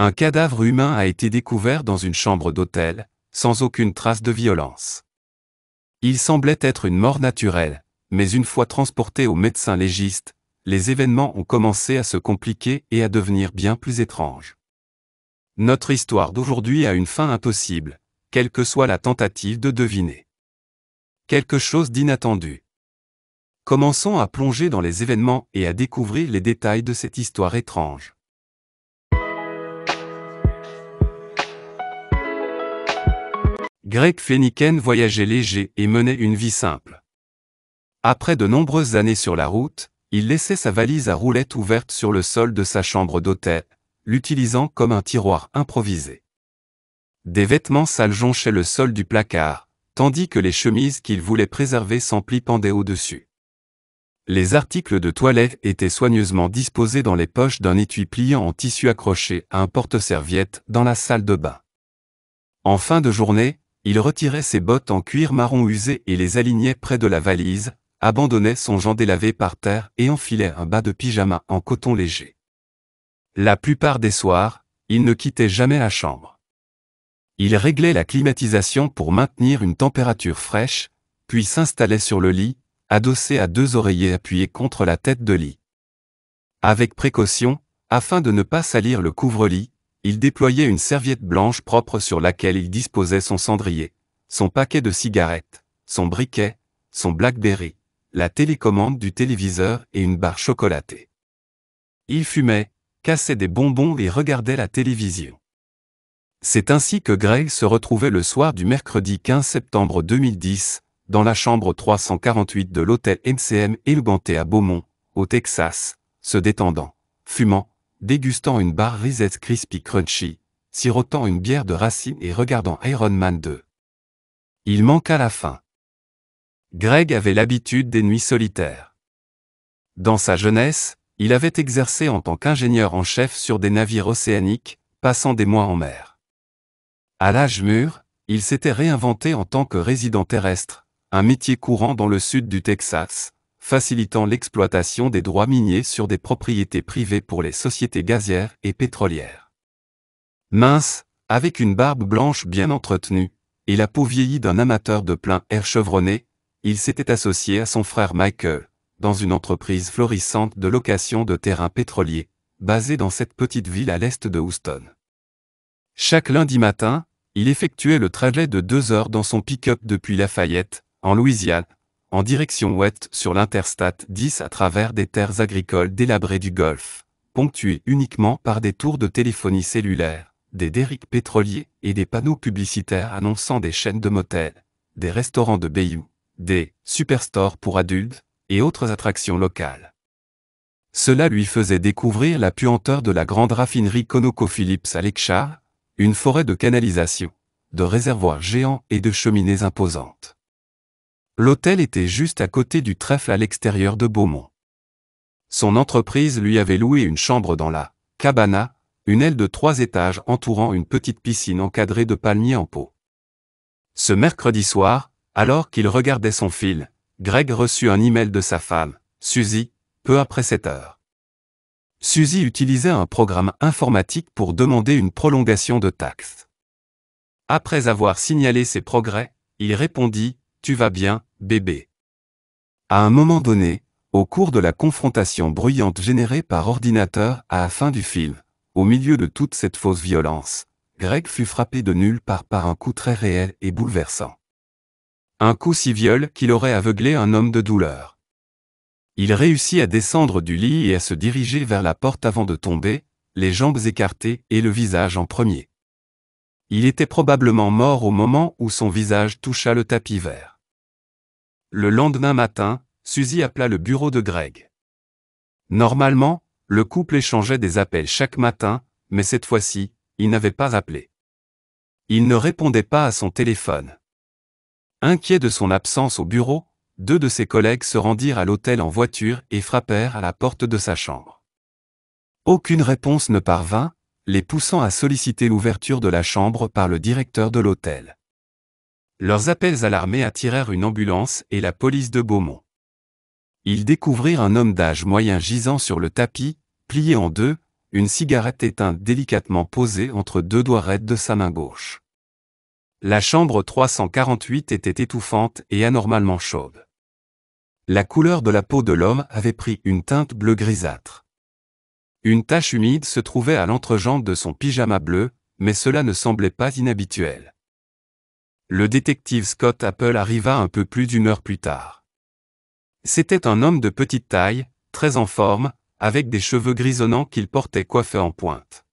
Un cadavre humain a été découvert dans une chambre d'hôtel, sans aucune trace de violence. Il semblait être une mort naturelle, mais une fois transporté au médecin légiste, les événements ont commencé à se compliquer et à devenir bien plus étranges. Notre histoire d'aujourd'hui a une fin impossible, quelle que soit la tentative de deviner. Quelque chose d'inattendu. Commençons à plonger dans les événements et à découvrir les détails de cette histoire étrange. Greg Fenniken voyageait léger et menait une vie simple. Après de nombreuses années sur la route, il laissait sa valise à roulettes ouverte sur le sol de sa chambre d'hôtel, l'utilisant comme un tiroir improvisé. Des vêtements sales jonchaient le sol du placard, tandis que les chemises qu'il voulait préserver sans plis pendaient au-dessus. Les articles de toilette étaient soigneusement disposés dans les poches d'un étui pliant en tissu accroché à un porte-serviette dans la salle de bain. En fin de journée, il retirait ses bottes en cuir marron usé et les alignait près de la valise, abandonnait son gant délavé par terre et enfilait un bas de pyjama en coton léger. La plupart des soirs, il ne quittait jamais la chambre. Il réglait la climatisation pour maintenir une température fraîche, puis s'installait sur le lit, adossé à deux oreillers appuyés contre la tête de lit. Avec précaution, afin de ne pas salir le couvre-lit, il déployait une serviette blanche propre sur laquelle il disposait son cendrier, son paquet de cigarettes, son briquet, son Blackberry, la télécommande du téléviseur et une barre chocolatée. Il fumait, cassait des bonbons et regardait la télévision. C'est ainsi que Greg se retrouvait le soir du mercredi 15 septembre 2010, dans la chambre 348 de l'hôtel MCM Eluganté à Beaumont, au Texas, se détendant, fumant, dégustant une barre Reese's Crispy Crunchy, sirotant une bière de racine et regardant Iron Man 2. Il manqua la faim. Greg avait l'habitude des nuits solitaires. Dans sa jeunesse, il avait exercé en tant qu'ingénieur en chef sur des navires océaniques, passant des mois en mer. À l'âge mûr, il s'était réinventé en tant que résident terrestre, un métier courant dans le sud du Texas, facilitant l'exploitation des droits miniers sur des propriétés privées pour les sociétés gazières et pétrolières. Mince, avec une barbe blanche bien entretenue, et la peau vieillie d'un amateur de plein air chevronné, il s'était associé à son frère Michael, dans une entreprise florissante de location de terrains pétroliers, basée dans cette petite ville à l'est de Houston. Chaque lundi matin, il effectuait le trajet de 2 heures dans son pick-up depuis Lafayette, en Louisiane, en direction ouest sur l'Interstate 10 à travers des terres agricoles délabrées du Golfe, ponctuées uniquement par des tours de téléphonie cellulaire, des derricks pétroliers et des panneaux publicitaires annonçant des chaînes de motels, des restaurants de bayou, des superstores pour adultes et autres attractions locales. Cela lui faisait découvrir la puanteur de la grande raffinerie ConocoPhillips à Lakeshore, une forêt de canalisation, de réservoirs géants et de cheminées imposantes. L'hôtel était juste à côté du trèfle à l'extérieur de Beaumont. Son entreprise lui avait loué une chambre dans la cabana, une aile de 3 étages entourant une petite piscine encadrée de palmiers en pot. Ce mercredi soir, alors qu'il regardait son fil, Greg reçut un email de sa femme, Suzy, peu après 7 heures. Suzy utilisait un programme informatique pour demander une prolongation de taxes. Après avoir signalé ses progrès, il répondit « Tu vas bien, bébé ?» À un moment donné, au cours de la confrontation bruyante générée par ordinateur à la fin du film, au milieu de toute cette fausse violence, Greg fut frappé de nulle part par un coup très réel et bouleversant. Un coup si viol qu'il aurait aveuglé un homme de douleur. Il réussit à descendre du lit et à se diriger vers la porte avant de tomber, les jambes écartées et le visage en premier. Il était probablement mort au moment où son visage toucha le tapis vert. Le lendemain matin, Suzy appela le bureau de Greg. Normalement, le couple échangeait des appels chaque matin, mais cette fois-ci, il n'avait pas appelé. Il ne répondait pas à son téléphone. Inquiet de son absence au bureau, 2 de ses collègues se rendirent à l'hôtel en voiture et frappèrent à la porte de sa chambre. Aucune réponse ne parvint, les poussant à solliciter l'ouverture de la chambre par le directeur de l'hôtel. Leurs appels alarmés attirèrent une ambulance et la police de Beaumont. Ils découvrirent un homme d'âge moyen gisant sur le tapis, plié en deux, une cigarette éteinte délicatement posée entre deux doigts raides de sa main gauche. La chambre 348 était étouffante et anormalement chaude. La couleur de la peau de l'homme avait pris une teinte bleu grisâtre. Une tache humide se trouvait à l'entrejambe de son pyjama bleu, mais cela ne semblait pas inhabituel. Le détective Scott Apple arriva un peu plus d'une heure plus tard. C'était un homme de petite taille, très en forme, avec des cheveux grisonnants qu'il portait coiffés en pointe.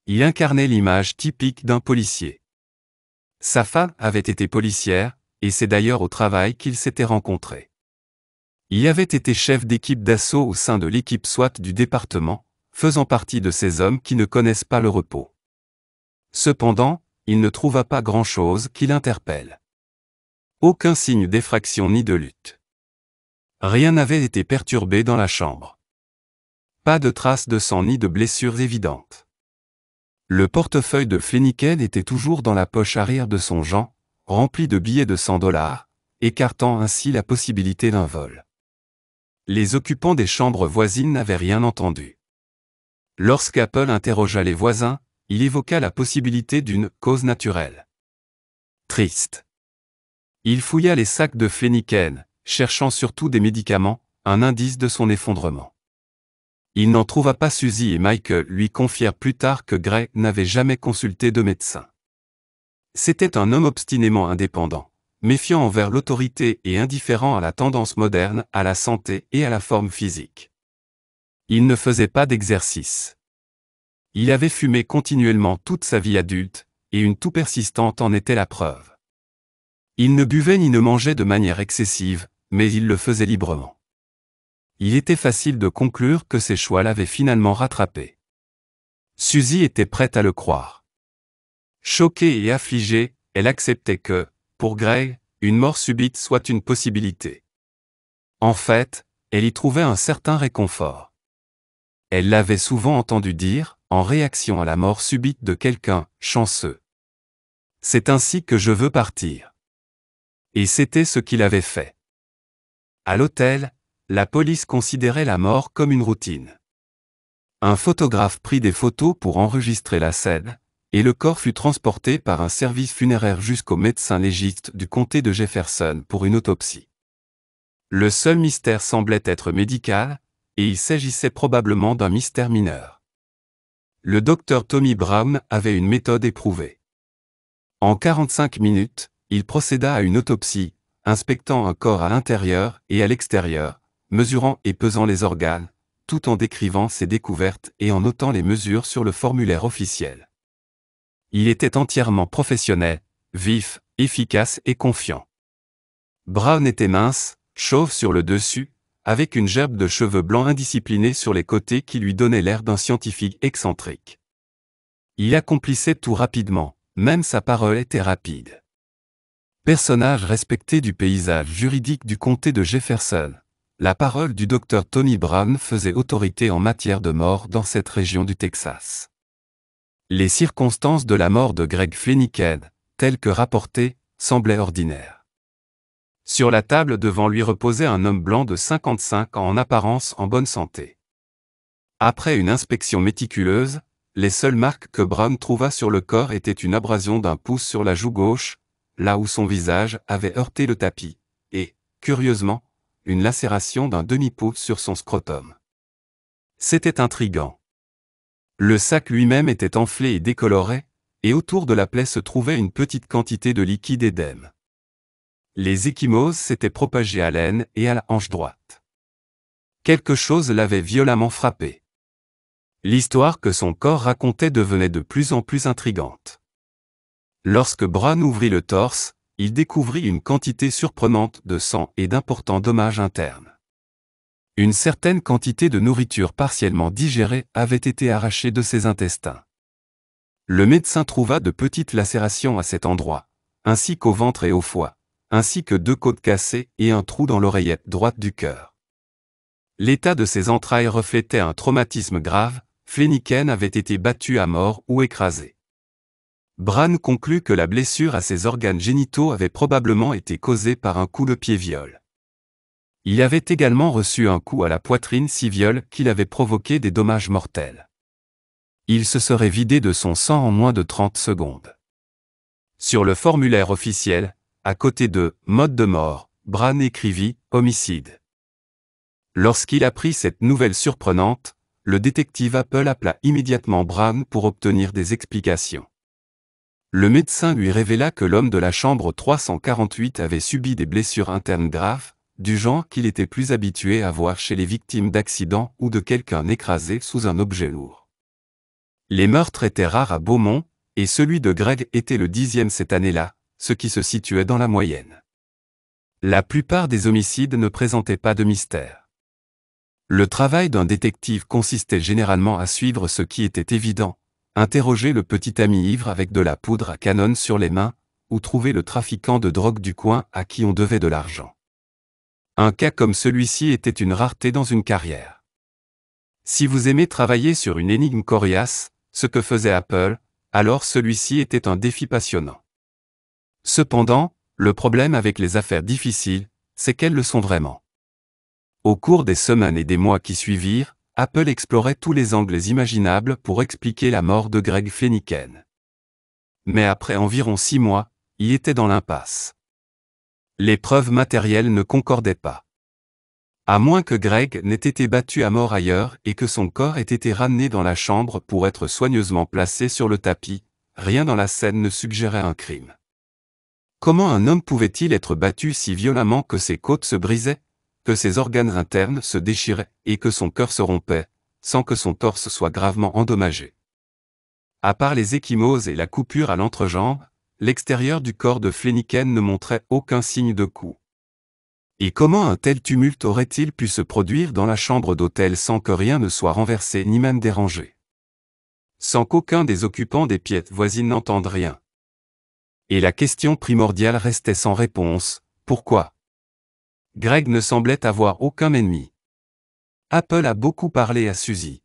Il incarnait l'image typique d'un policier. Sa femme avait été policière, et c'est d'ailleurs au travail qu'ils s'étaient rencontrés. Il avait été chef d'équipe d'assaut au sein de l'équipe SWAT du département, faisant partie de ces hommes qui ne connaissent pas le repos. Cependant, il ne trouva pas grand-chose qui l'interpelle. Aucun signe d'effraction ni de lutte. Rien n'avait été perturbé dans la chambre. Pas de traces de sang ni de blessures évidentes. Le portefeuille de Flanagan était toujours dans la poche arrière de son gant, rempli de billets de $100, écartant ainsi la possibilité d'un vol. Les occupants des chambres voisines n'avaient rien entendu. Lorsqu'Apple interrogea les voisins, il évoqua la possibilité d'une « cause naturelle ». Triste. Il fouilla les sacs de Flanagan, cherchant surtout des médicaments, un indice de son effondrement. Il n'en trouva pas. Suzy et Michael lui confièrent plus tard que Greg n'avait jamais consulté de médecin. C'était un homme obstinément indépendant, méfiant envers l'autorité et indifférent à la tendance moderne, à la santé et à la forme physique. Il ne faisait pas d'exercice. Il avait fumé continuellement toute sa vie adulte, et une toux persistante en était la preuve. Il ne buvait ni ne mangeait de manière excessive, mais il le faisait librement. Il était facile de conclure que ses choix l'avaient finalement rattrapé. Suzy était prête à le croire. Choquée et affligée, elle acceptait que, pour Greg, une mort subite soit une possibilité. En fait, elle y trouvait un certain réconfort. Elle l'avait souvent entendu dire, en réaction à la mort subite de quelqu'un, chanceux. C'est ainsi que je veux partir. Et c'était ce qu'il avait fait. À l'hôtel, la police considérait la mort comme une routine. Un photographe prit des photos pour enregistrer la scène, et le corps fut transporté par un service funéraire jusqu'au médecin légiste du comté de Jefferson pour une autopsie. Le seul mystère semblait être médical, et il s'agissait probablement d'un mystère mineur. Le docteur Tommy Brown avait une méthode éprouvée. En 45 minutes, il procéda à une autopsie, inspectant un corps à l'intérieur et à l'extérieur, mesurant et pesant les organes, tout en décrivant ses découvertes et en notant les mesures sur le formulaire officiel. Il était entièrement professionnel, vif, efficace et confiant. Brown était mince, chauve sur le dessus, avec une gerbe de cheveux blancs indisciplinés sur les côtés qui lui donnait l'air d'un scientifique excentrique. Il accomplissait tout rapidement, même sa parole était rapide. Personnage respecté du paysage juridique du comté de Jefferson, la parole du docteur Tony Brown faisait autorité en matière de mort dans cette région du Texas. Les circonstances de la mort de Greg Flanagan, telles que rapportées, semblaient ordinaires. Sur la table devant lui reposait un homme blanc de 55 ans en apparence en bonne santé. Après une inspection méticuleuse, les seules marques que Brown trouva sur le corps étaient une abrasion d'un pouce sur la joue gauche, là où son visage avait heurté le tapis, et, curieusement, une lacération d'un demi-pouce sur son scrotum. C'était intriguant. Le sac lui-même était enflé et décoloré, et autour de la plaie se trouvait une petite quantité de liquide édème. Les ecchymoses s'étaient propagées à l'aine et à la hanche droite. Quelque chose l'avait violemment frappé. L'histoire que son corps racontait devenait de plus en plus intrigante. Lorsque Brown ouvrit le torse, il découvrit une quantité surprenante de sang et d'importants dommages internes. Une certaine quantité de nourriture partiellement digérée avait été arrachée de ses intestins. Le médecin trouva de petites lacérations à cet endroit, ainsi qu'au ventre et au foie, ainsi que 2 côtes cassées et un trou dans l'oreillette droite du cœur. L'état de ses entrailles reflétait un traumatisme grave, Flanagan avait été battu à mort ou écrasé. Brown conclut que la blessure à ses organes génitaux avait probablement été causée par un coup de pied-viol. Il avait également reçu un coup à la poitrine si viol qu'il avait provoqué des dommages mortels. Il se serait vidé de son sang en moins de 30 secondes. Sur le formulaire officiel, à côté de « mode de mort », Bran écrivit « homicide ». Lorsqu'il apprit cette nouvelle surprenante, le détective Apple appela immédiatement Bran pour obtenir des explications. Le médecin lui révéla que l'homme de la chambre 348 avait subi des blessures internes graves, du genre qu'il était plus habitué à voir chez les victimes d'accidents ou de quelqu'un écrasé sous un objet lourd. Les meurtres étaient rares à Beaumont, et celui de Greg était le 10e cette année-là, ce qui se situait dans la moyenne. La plupart des homicides ne présentaient pas de mystère. Le travail d'un détective consistait généralement à suivre ce qui était évident, interroger le petit ami ivre avec de la poudre à canon sur les mains, ou trouver le trafiquant de drogue du coin à qui on devait de l'argent. Un cas comme celui-ci était une rareté dans une carrière. Si vous aimez travailler sur une énigme coriace, ce que faisait Apple, alors celui-ci était un défi passionnant. Cependant, le problème avec les affaires difficiles, c'est qu'elles le sont vraiment. Au cours des semaines et des mois qui suivirent, Apple explorait tous les angles imaginables pour expliquer la mort de Greg Fenniken. Mais après environ 6 mois, il était dans l'impasse. Les preuves matérielles ne concordaient pas. À moins que Greg n'ait été battu à mort ailleurs et que son corps ait été ramené dans la chambre pour être soigneusement placé sur le tapis, rien dans la scène ne suggérait un crime. Comment un homme pouvait-il être battu si violemment que ses côtes se brisaient, que ses organes internes se déchiraient et que son cœur se rompait, sans que son torse soit gravement endommagé? À part les ecchymoses et la coupure à l'entrejambe, l'extérieur du corps de Fenniken ne montrait aucun signe de coup. Et comment un tel tumulte aurait-il pu se produire dans la chambre d'hôtel sans que rien ne soit renversé ni même dérangé? Sans qu'aucun des occupants des pièces voisines n'entende rien. Et la question primordiale restait sans réponse, pourquoi? Greg ne semblait avoir aucun ennemi. Apple a beaucoup parlé à Suzy.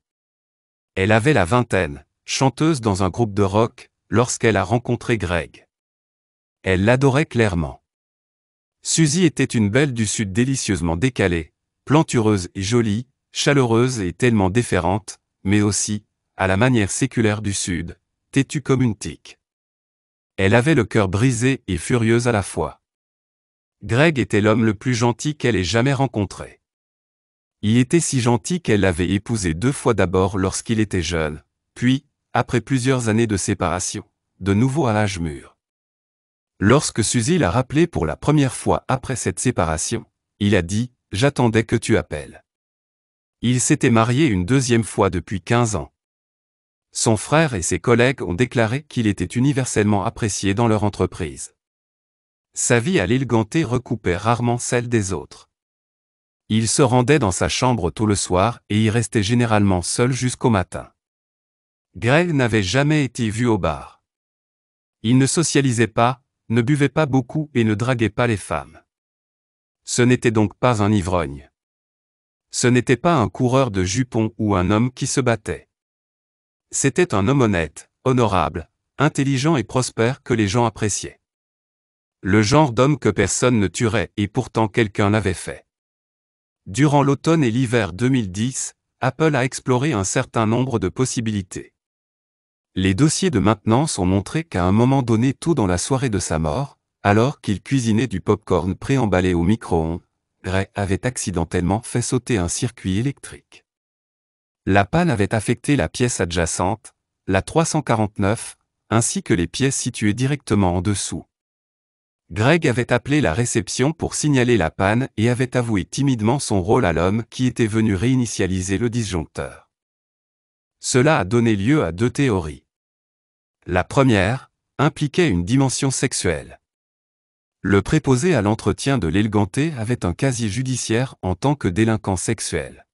Elle avait la vingtaine, chanteuse dans un groupe de rock, lorsqu'elle a rencontré Greg. Elle l'adorait clairement. Suzy était une belle du Sud délicieusement décalée, plantureuse et jolie, chaleureuse et tellement déférente, mais aussi, à la manière séculaire du Sud, têtue comme une tique. Elle avait le cœur brisé et furieuse à la fois. Greg était l'homme le plus gentil qu'elle ait jamais rencontré. Il était si gentil qu'elle l'avait épousé 2 fois d'abord lorsqu'il était jeune, puis, après plusieurs années de séparation, de nouveau à l'âge mûr. Lorsque Suzy l'a rappelé pour la première fois après cette séparation, il a dit « J'attendais que tu appelles ». Il s'était marié une 2e fois depuis 15 ans. Son frère et ses collègues ont déclaré qu'il était universellement apprécié dans leur entreprise. Sa vie à l'île Gantée recoupait rarement celle des autres. Il se rendait dans sa chambre tôt le soir et y restait généralement seul jusqu'au matin. Greg n'avait jamais été vu au bar. Il ne socialisait pas, ne buvait pas beaucoup et ne draguait pas les femmes. Ce n'était donc pas un ivrogne. Ce n'était pas un coureur de jupons ou un homme qui se battait. C'était un homme honnête, honorable, intelligent et prospère que les gens appréciaient. Le genre d'homme que personne ne tuerait et pourtant quelqu'un l'avait fait. Durant l'automne et l'hiver 2010, Apple a exploré un certain nombre de possibilités. Les dossiers de maintenance ont montré qu'à un moment donné tôt dans la soirée de sa mort, alors qu'il cuisinait du pop-corn préemballé au micro-ondes, Greg avait accidentellement fait sauter un circuit électrique. La panne avait affecté la pièce adjacente, la 349, ainsi que les pièces situées directement en dessous. Greg avait appelé la réception pour signaler la panne et avait avoué timidement son rôle à l'homme qui était venu réinitialiser le disjoncteur. Cela a donné lieu à 2 théories. La première impliquait une dimension sexuelle. Le préposé à l'entretien de l'île Gantée avait un casier judiciaire en tant que délinquant sexuel.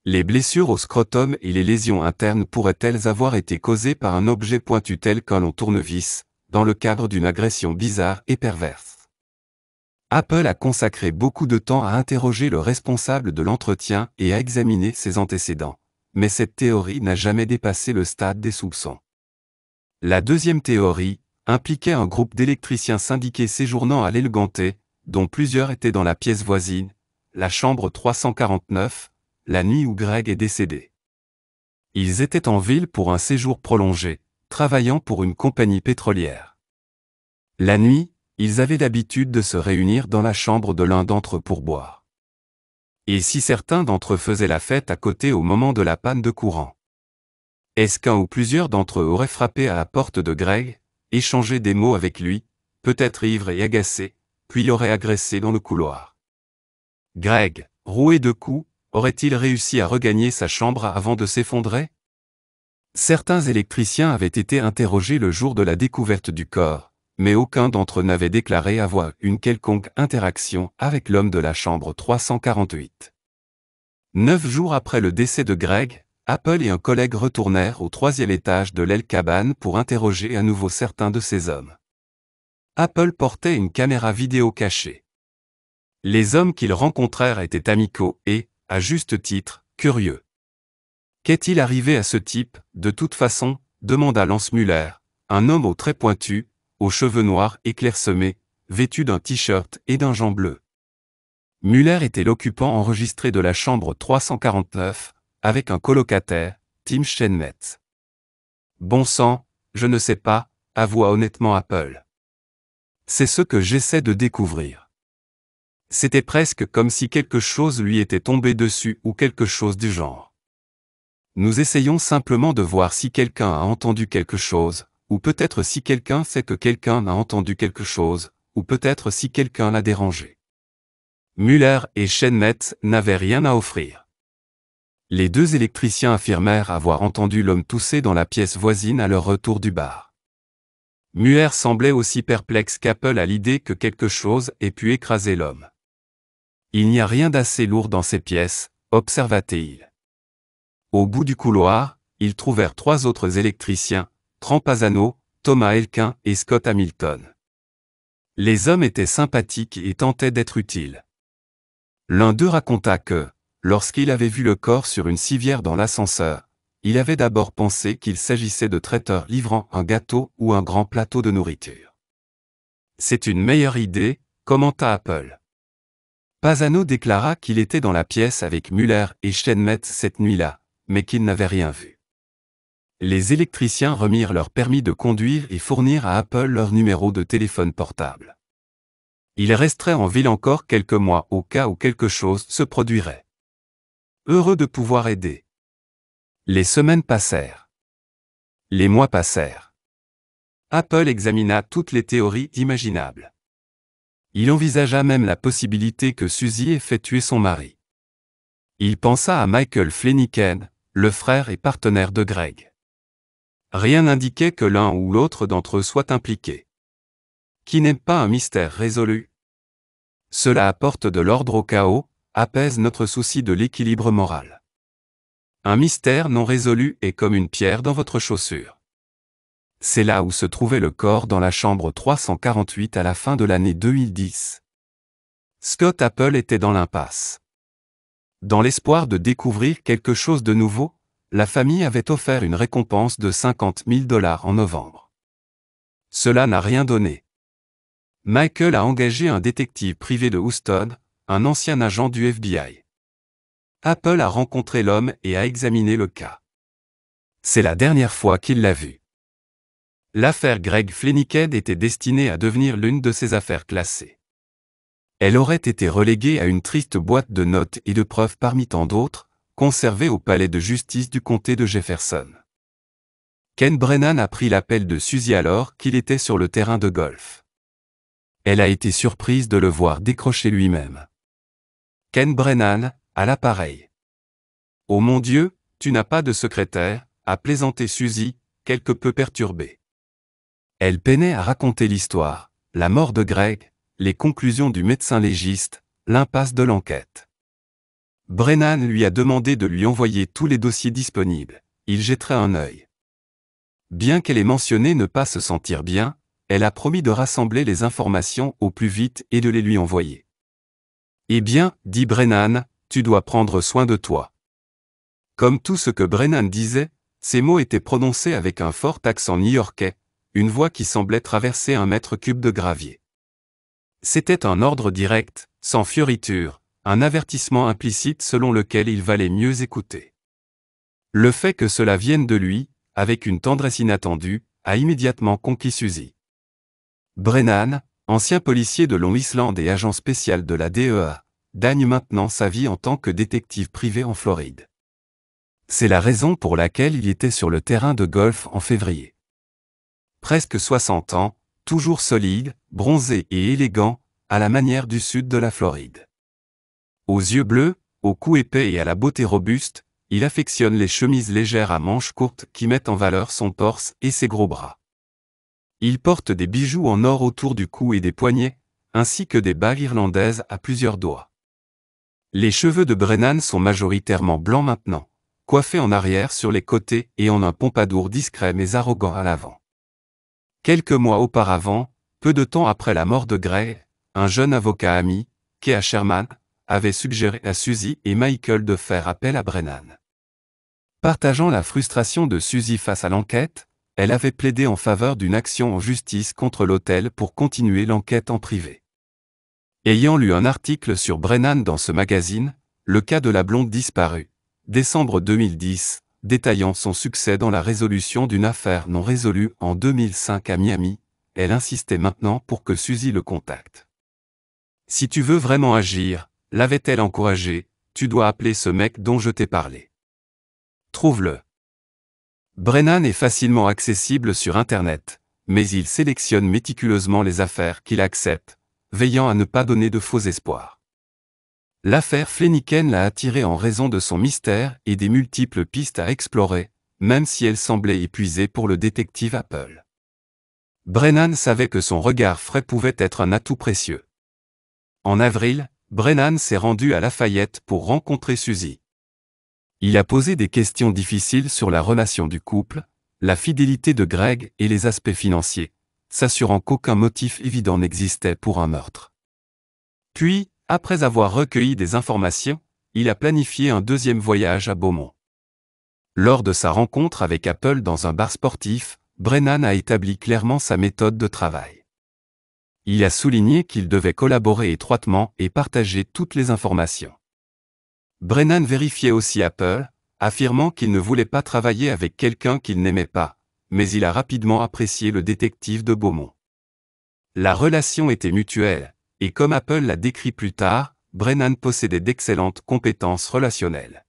Les blessures au scrotum et les lésions internes pourraient-elles avoir été causées par un objet pointu tel qu'un long tournevis, dans le cadre d'une agression bizarre et perverse? Apple a consacré beaucoup de temps à interroger le responsable de l'entretien et à examiner ses antécédents, mais cette théorie n'a jamais dépassé le stade des soupçons. La deuxième théorie impliquait un groupe d'électriciens syndiqués séjournant à l'île Gantée, dont plusieurs étaient dans la pièce voisine, la chambre 349, la nuit où Greg est décédé. Ils étaient en ville pour un séjour prolongé, travaillant pour une compagnie pétrolière. La nuit, ils avaient l'habitude de se réunir dans la chambre de l'un d'entre eux pour boire. Et si certains d'entre eux faisaient la fête à côté au moment de la panne de courant? Est-ce qu'un ou plusieurs d'entre eux auraient frappé à la porte de Greg, échangé des mots avec lui, peut-être ivre et agacé, puis l'auraient agressé dans le couloir? Greg, roué de coups, aurait-il réussi à regagner sa chambre avant de s'effondrer? Certains électriciens avaient été interrogés le jour de la découverte du corps, mais aucun d'entre eux n'avait déclaré avoir une quelconque interaction avec l'homme de la chambre 348. 9 jours après le décès de Greg, Apple et un collègue retournèrent au 3e étage de l'El Caban pour interroger à nouveau certains de ces hommes. Apple portait une caméra vidéo cachée. Les hommes qu'ils rencontrèrent étaient amicaux et, à juste titre, curieux. Qu'est-il arrivé à ce type, de toute façon, demanda Lance Muller, un homme aux traits pointus, aux cheveux noirs et clairsemés, vêtu d'un t-shirt et d'un gant bleu. Muller était l'occupant enregistré de la chambre 349, avec un colocataire, Tim Steinmetz. Bon sang, je ne sais pas, avoua honnêtement Apple. C'est ce que j'essaie de découvrir. C'était presque comme si quelque chose lui était tombé dessus ou quelque chose du genre. Nous essayons simplement de voir si quelqu'un a entendu quelque chose, ou peut-être si quelqu'un sait que quelqu'un a entendu quelque chose, ou peut-être si quelqu'un l'a dérangé. Muller et Steinmetz n'avaient rien à offrir. Les deux électriciens affirmèrent avoir entendu l'homme tousser dans la pièce voisine à leur retour du bar. Muller semblait aussi perplexe qu'Apple à l'idée que quelque chose ait pu écraser l'homme. Il n'y a rien d'assez lourd dans ces pièces, observa-t-il. Au bout du couloir, ils trouvèrent 3 autres électriciens, Trampazano, Thomas Elkin et Scott Hamilton. Les hommes étaient sympathiques et tentaient d'être utiles. L'un d'eux raconta que, lorsqu'il avait vu le corps sur une civière dans l'ascenseur, il avait d'abord pensé qu'il s'agissait de traiteurs livrant un gâteau ou un grand plateau de nourriture. C'est une meilleure idée, commenta Apple. Pasano déclara qu'il était dans la pièce avec Muller et Steinmetz cette nuit-là, mais qu'il n'avait rien vu. Les électriciens remirent leur permis de conduire et fournirent à Apple leur numéro de téléphone portable. Ils resteraient en ville encore quelques mois au cas où quelque chose se produirait. Heureux de pouvoir aider. Les semaines passèrent. Les mois passèrent. Apple examina toutes les théories imaginables. Il envisagea même la possibilité que Suzy ait fait tuer son mari. Il pensa à Michael Flanagan, le frère et partenaire de Greg. Rien n'indiquait que l'un ou l'autre d'entre eux soit impliqué. Qui n'aime pas un mystère résolu? Cela apporte de l'ordre au chaos, apaise notre souci de l'équilibre moral. Un mystère non résolu est comme une pierre dans votre chaussure. C'est là où se trouvait le corps dans la chambre 348 à la fin de l'année 2010. Scott Apple était dans l'impasse. Dans l'espoir de découvrir quelque chose de nouveau, la famille avait offert une récompense de $50 000 en novembre. Cela n'a rien donné. Michael a engagé un détective privé de Houston, un ancien agent du FBI. Apple a rencontré l'homme et a examiné le cas. C'est la dernière fois qu'il l'a vu. L'affaire Greg Flanagan était destinée à devenir l'une de ses affaires classées. Elle aurait été reléguée à une triste boîte de notes et de preuves parmi tant d'autres, conservée au palais de justice du comté de Jefferson. Ken Brennan a pris l'appel de Suzy alors qu'il était sur le terrain de golf. Elle a été surprise de le voir décrocher lui-même. Ken Brennan, à l'appareil. « Oh mon Dieu, tu n'as pas de secrétaire » a plaisanté Suzy, quelque peu perturbée. Elle peinait à raconter l'histoire, la mort de Greg, les conclusions du médecin légiste, l'impasse de l'enquête. Brennan lui a demandé de lui envoyer tous les dossiers disponibles, il jetterait un œil. Bien qu'elle ait mentionné ne pas se sentir bien, elle a promis de rassembler les informations au plus vite et de les lui envoyer. Eh bien, dit Brennan, tu dois prendre soin de toi. Comme tout ce que Brennan disait, ces mots étaient prononcés avec un fort accent new-yorkais, une voix qui semblait traverser 1 mètre cube de gravier. C'était un ordre direct, sans fioriture, un avertissement implicite selon lequel il valait mieux écouter. Le fait que cela vienne de lui, avec une tendresse inattendue, a immédiatement conquis Suzy. Brennan, ancien policier de Long Island et agent spécial de la DEA, gagne maintenant sa vie en tant que détective privé en Floride. C'est la raison pour laquelle il était sur le terrain de golf en février. Presque 60 ans, toujours solide, bronzé et élégant, à la manière du sud de la Floride. Aux yeux bleus, au cou épais et à la beauté robuste, il affectionne les chemises légères à manches courtes qui mettent en valeur son torse et ses gros bras. Il porte des bijoux en or autour du cou et des poignets, ainsi que des bagues irlandaises à plusieurs doigts. Les cheveux de Brennan sont majoritairement blancs maintenant, coiffés en arrière sur les côtés et en un pompadour discret mais arrogant à l'avant. Quelques mois auparavant, peu de temps après la mort de Greg, un jeune avocat ami, Kea Sherman, avait suggéré à Suzy et Michael de faire appel à Brennan. Partageant la frustration de Suzy face à l'enquête, elle avait plaidé en faveur d'une action en justice contre l'hôtel pour continuer l'enquête en privé. Ayant lu un article sur Brennan dans ce magazine, Le cas de la blonde disparue, décembre 2010, détaillant son succès dans la résolution d'une affaire non résolue en 2005 à Miami, elle insistait maintenant pour que Suzy le contacte. Si tu veux vraiment agir, l'avait-elle encouragé, tu dois appeler ce mec dont je t'ai parlé. Trouve-le. Brennan est facilement accessible sur Internet, mais il sélectionne méticuleusement les affaires qu'il accepte, veillant à ne pas donner de faux espoirs. L'affaire Flanagan l'a attiré en raison de son mystère et des multiples pistes à explorer, même si elle semblait épuisée pour le détective Apple. Brennan savait que son regard frais pouvait être un atout précieux. En avril, Brennan s'est rendu à Lafayette pour rencontrer Suzy. Il a posé des questions difficiles sur la relation du couple, la fidélité de Greg et les aspects financiers, s'assurant qu'aucun motif évident n'existait pour un meurtre. Puis, après avoir recueilli des informations, il a planifié un deuxième voyage à Beaumont. Lors de sa rencontre avec Apple dans un bar sportif, Brennan a établi clairement sa méthode de travail. Il a souligné qu'il devait collaborer étroitement et partager toutes les informations. Brennan vérifiait aussi Apple, affirmant qu'il ne voulait pas travailler avec quelqu'un qu'il n'aimait pas, mais il a rapidement apprécié le détective de Beaumont. La relation était mutuelle, et comme Apple l'a décrit plus tard, Brennan possédait d'excellentes compétences relationnelles.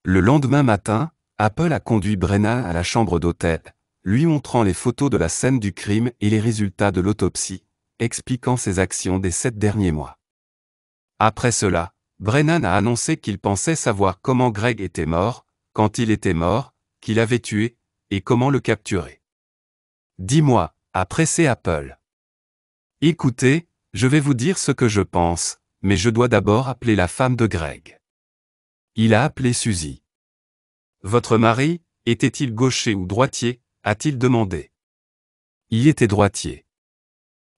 Le lendemain matin, Apple a conduit Brennan à la chambre d'hôtel, lui montrant les photos de la scène du crime et les résultats de l'autopsie, expliquant ses actions des 7 derniers mois. Après cela, Brennan a annoncé qu'il pensait savoir comment Greg était mort, quand il était mort, qui l'avait tué, et comment le capturer. « Dis-moi », a pressé Apple. « Écoutez, je vais vous dire ce que je pense, mais je dois d'abord appeler la femme de Greg. » Il a appelé Suzy. « Votre mari, était-il gaucher ou droitier ?» a-t-il demandé. Il était droitier.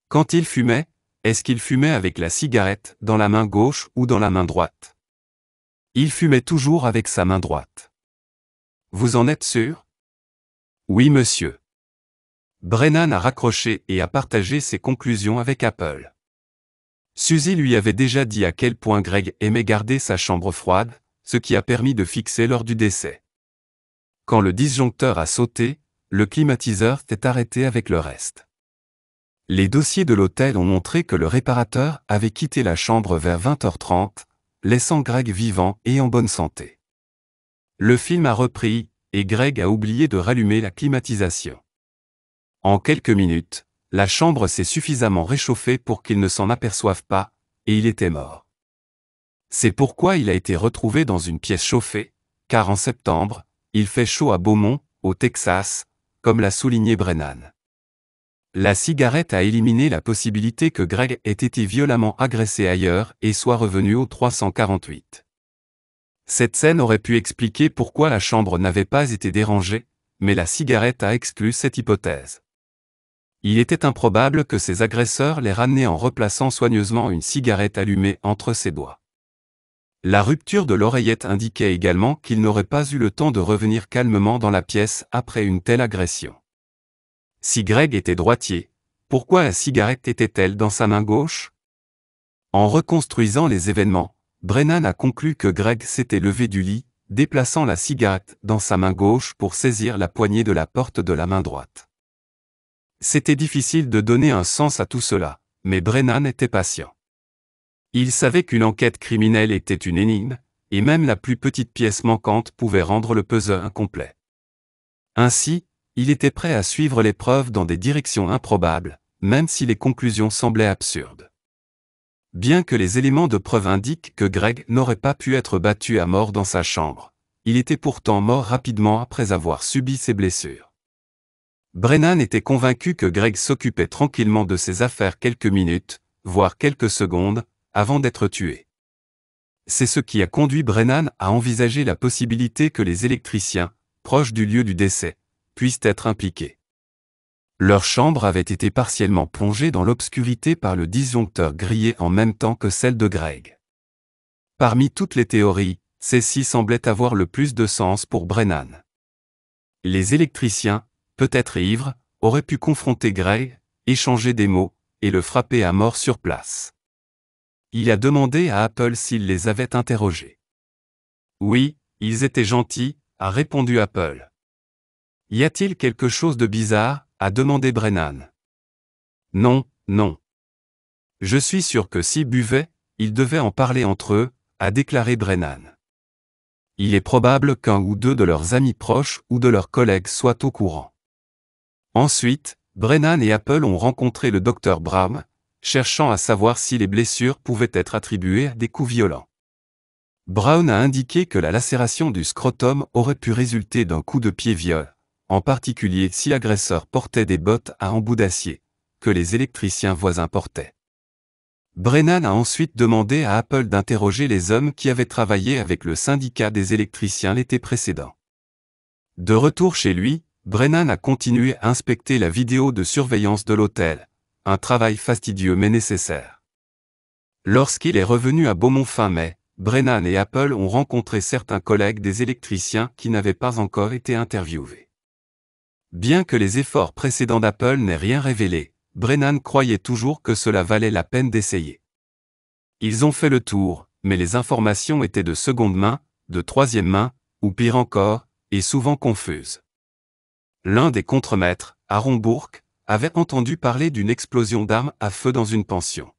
Quand il fumait, est-ce qu'il fumait avec la cigarette dans la main gauche ou dans la main droite? Il fumait toujours avec sa main droite. Vous en êtes sûr? Oui, monsieur. Brennan a raccroché et a partagé ses conclusions avec Apple. Suzy lui avait déjà dit à quel point Greg aimait garder sa chambre froide, ce qui a permis de fixer l'heure du décès. Quand le disjoncteur a sauté, le climatiseur s'est arrêté avec le reste. Les dossiers de l'hôtel ont montré que le réparateur avait quitté la chambre vers 20h30, laissant Greg vivant et en bonne santé. Le film a repris, et Greg a oublié de rallumer la climatisation. En quelques minutes, la chambre s'est suffisamment réchauffée pour qu'il ne s'en aperçoive pas, et il était mort. C'est pourquoi il a été retrouvé dans une pièce chauffée, car en septembre, il fait chaud à Beaumont, au Texas, comme l'a souligné Brennan. La cigarette a éliminé la possibilité que Greg ait été violemment agressé ailleurs et soit revenu au 348. Cette scène aurait pu expliquer pourquoi la chambre n'avait pas été dérangée, mais la cigarette a exclu cette hypothèse. Il était improbable que ses agresseurs l'aient ramené en replaçant soigneusement une cigarette allumée entre ses doigts. La rupture de l'oreillette indiquait également qu'il n'aurait pas eu le temps de revenir calmement dans la pièce après une telle agression. Si Greg était droitier, pourquoi la cigarette était-elle dans sa main gauche? En reconstruisant les événements, Brennan a conclu que Greg s'était levé du lit, déplaçant la cigarette dans sa main gauche pour saisir la poignée de la porte de la main droite. C'était difficile de donner un sens à tout cela, mais Brennan était patient. Il savait qu'une enquête criminelle était une énigme, et même la plus petite pièce manquante pouvait rendre le puzzle incomplet. Ainsi, il était prêt à suivre l'épreuve dans des directions improbables, même si les conclusions semblaient absurdes. Bien que les éléments de preuve indiquent que Greg n'aurait pas pu être battu à mort dans sa chambre, il était pourtant mort rapidement après avoir subi ses blessures. Brennan était convaincu que Greg s'occupait tranquillement de ses affaires quelques minutes, voire quelques secondes, avant d'être tué. C'est ce qui a conduit Brennan à envisager la possibilité que les électriciens, proches du lieu du décès, puissent être impliqués. Leur chambre avait été partiellement plongée dans l'obscurité par le disjoncteur grillé en même temps que celle de Greg. Parmi toutes les théories, celle-ci semblait avoir le plus de sens pour Brennan. Les électriciens, peut-être ivres, auraient pu confronter Greg, échanger des mots, et le frapper à mort sur place. Il a demandé à Apple s'il les avait interrogés. Oui, ils étaient gentils, a répondu Apple. Y a-t-il quelque chose de bizarre, a demandé Brennan. Non, non. Je suis sûr que s'ils buvaient, ils devaient en parler entre eux, a déclaré Brennan. Il est probable qu'un ou deux de leurs amis proches ou de leurs collègues soient au courant. Ensuite, Brennan et Apple ont rencontré le Dr Brown, cherchant à savoir si les blessures pouvaient être attribuées à des coups violents. Brown a indiqué que la lacération du scrotum aurait pu résulter d'un coup de pied violent, en particulier si l'agresseur portait des bottes à embout d'acier, que les électriciens voisins portaient. Brennan a ensuite demandé à Apple d'interroger les hommes qui avaient travaillé avec le syndicat des électriciens l'été précédent. De retour chez lui, Brennan a continué à inspecter la vidéo de surveillance de l'hôtel, un travail fastidieux mais nécessaire. Lorsqu'il est revenu à Beaumont fin mai, Brennan et Apple ont rencontré certains collègues des électriciens qui n'avaient pas encore été interviewés. Bien que les efforts précédents d'Apple n'aient rien révélé, Brennan croyait toujours que cela valait la peine d'essayer. Ils ont fait le tour, mais les informations étaient de seconde main, de troisième main, ou pire encore, et souvent confuses. L'un des contremaîtres, Aaron Burke, avait entendu parler d'une explosion d'armes à feu dans une pension.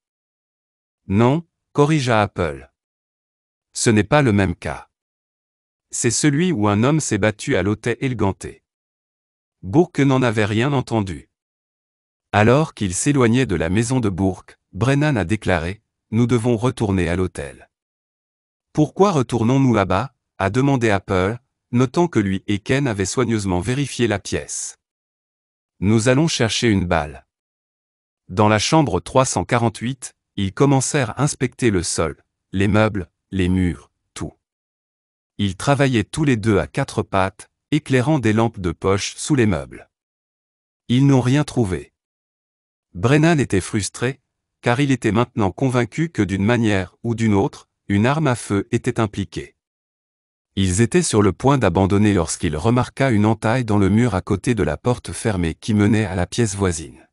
Non, corrigea Apple. Ce n'est pas le même cas. C'est celui où un homme s'est battu à l'hôtel Elganté. Burke n'en avait rien entendu. Alors qu'il s'éloignait de la maison de Burke, Brennan a déclaré « Nous devons retourner à l'hôtel. » Pourquoi retournons-nous là-bas a demandé Apple, notant que lui et Ken avaient soigneusement vérifié la pièce. Nous allons chercher une balle. Dans la chambre 348, ils commencèrent à inspecter le sol, les meubles, les murs, tout. Ils travaillaient tous les deux à quatre pattes, éclairant des lampes de poche sous les meubles. Ils n'ont rien trouvé. Brennan était frustré, car il était maintenant convaincu que d'une manière ou d'une autre, une arme à feu était impliquée. Ils étaient sur le point d'abandonner lorsqu'il remarqua une entaille dans le mur à côté de la porte fermée qui menait à la pièce voisine.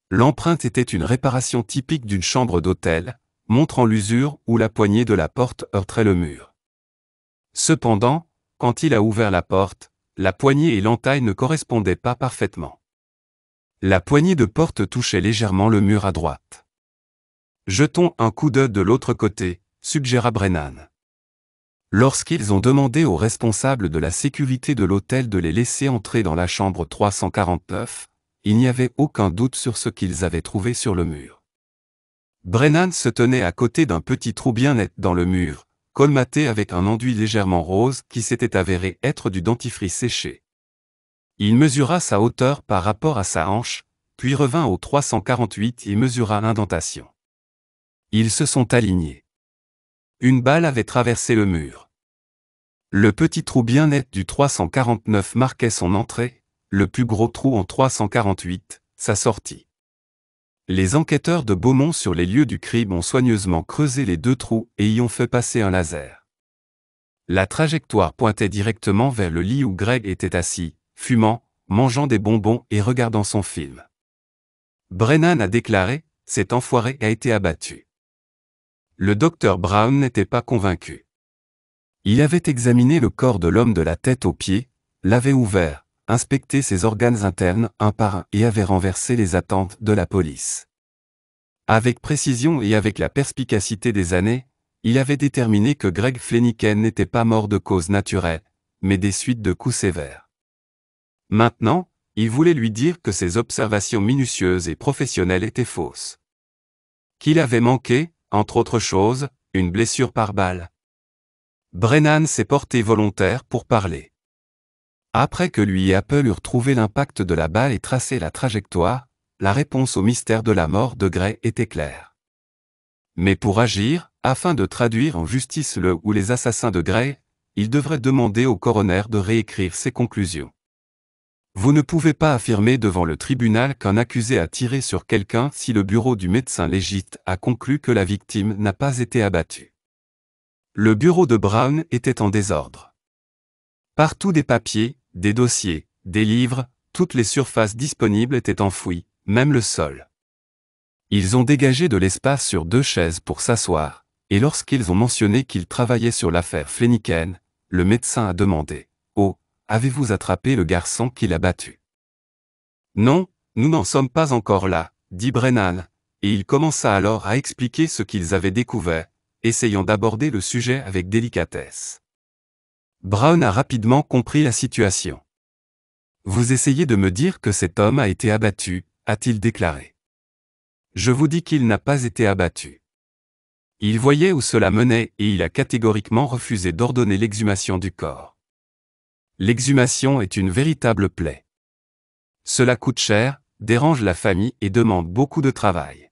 L'empreinte était une réparation typique d'une chambre d'hôtel, montrant l'usure où la poignée de la porte heurterait le mur. Cependant, quand il a ouvert la porte, la poignée et l'entaille ne correspondaient pas parfaitement. La poignée de porte touchait légèrement le mur à droite. « Jetons un coup d'œil de l'autre côté », suggéra Brennan. Lorsqu'ils ont demandé aux responsables de la sécurité de l'hôtel de les laisser entrer dans la chambre 349, il n'y avait aucun doute sur ce qu'ils avaient trouvé sur le mur. Brennan se tenait à côté d'un petit trou bien net dans le mur, colmaté avec un enduit légèrement rose qui s'était avéré être du dentifrice séché. Il mesura sa hauteur par rapport à sa hanche, puis revint au 348 et mesura l'indentation. Ils se sont alignés. Une balle avait traversé le mur. Le petit trou bien net du 349 marquait son entrée, le plus gros trou en 348, sa sortie. Les enquêteurs de Beaumont sur les lieux du crime ont soigneusement creusé les deux trous et y ont fait passer un laser. La trajectoire pointait directement vers le lit où Greg était assis, fumant, mangeant des bonbons et regardant son film. Brennan a déclaré « Cet enfoiré a été abattu ». Le docteur Brown n'était pas convaincu. Il avait examiné le corps de l'homme de la tête aux pieds, l'avait ouvert, inspecté ses organes internes un par un et avait renversé les attentes de la police. Avec précision et avec la perspicacité des années, il avait déterminé que Greg Flanagan n'était pas mort de cause naturelle, mais des suites de coups sévères. Maintenant, il voulait lui dire que ses observations minutieuses et professionnelles étaient fausses. Qu'il avait manqué, entre autres choses, une blessure par balle. Brennan s'est porté volontaire pour parler. Après que lui et Apple eurent trouvé l'impact de la balle et tracé la trajectoire, la réponse au mystère de la mort de Gray était claire. Mais pour agir, afin de traduire en justice le ou les assassins de Gray, il devrait demander au coroner de réécrire ses conclusions. Vous ne pouvez pas affirmer devant le tribunal qu'un accusé a tiré sur quelqu'un si le bureau du médecin légiste a conclu que la victime n'a pas été abattue. Le bureau de Brown était en désordre. Partout des papiers, des dossiers, des livres, toutes les surfaces disponibles étaient enfouies, même le sol. Ils ont dégagé de l'espace sur 2 chaises pour s'asseoir, et lorsqu'ils ont mentionné qu'ils travaillaient sur l'affaire Flanagan, le médecin a demandé « Oh, avez-vous attrapé le garçon qui l'a battu ?» « Non, nous n'en sommes pas encore là, » dit Brennan, et il commença alors à expliquer ce qu'ils avaient découvert, essayant d'aborder le sujet avec délicatesse. Brown a rapidement compris la situation. « Vous essayez de me dire que cet homme a été abattu, » a-t-il déclaré. « Je vous dis qu'il n'a pas été abattu. » Il voyait où cela menait et il a catégoriquement refusé d'ordonner l'exhumation du corps. L'exhumation est une véritable plaie. Cela coûte cher, dérange la famille et demande beaucoup de travail.